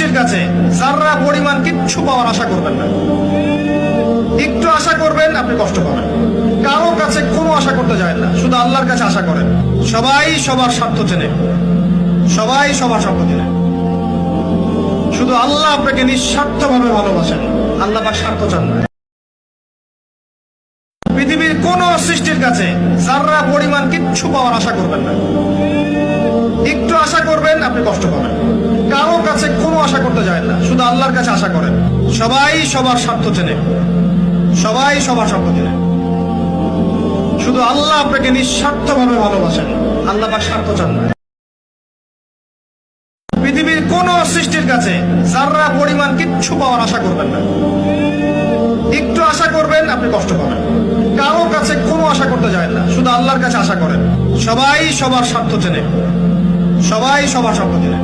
সৃষ্টির কাছে যারা পরিমাণ কিচ্ছু পাওয়ার আশা করবেন না। একটু আশা করবেন, আপনি কষ্ট পাবেন। কারো কাছে কোনো আশা করতে যায় না, শুধু আল্লাহর কাছে আশা করেন। সবাই সবার স্বার্থ চেনে, সবাই সবার স্বার্থ চেনে। শুধু আল্লাহ আপনাকে নিঃস্বার্থভাবে ভালোবাসেন, আল্লাহ বা স্বার্থ চান না। পৃথিবীর কোন সৃষ্টির কাছে যারা পরিমাণ কিচ্ছু পাওয়ার আশা করবেন না। একটু আশা করবেন, আপনি কষ্ট পাবেন। কারো কাছে কোনো আশা করতে যায় না, শুধু আল্লাহর কাছে আশা করেন। সবাই সবার স্বার্থ চেনে, সবাই সবার স্বার্থ চেনে। শুধু আল্লাহ আপনাকে নিঃস্বার্থভাবে ভালোবাসেন, আল্লাহ বা স্বার্থ চান না। পৃথিবীর কোন সৃষ্টির কাছে যারা পরিমাণ কিচ্ছু পাওয়ার আশা করবেন না। একটু আশা করবেন, আপনি কষ্ট পাবেন। কারো কাছে কোনো আশা করতে যায় না, শুধু আল্লাহর কাছে আশা করেন। সবাই সবার স্বার্থ চেনে, সবাই সবার স্বার্থ চেনে।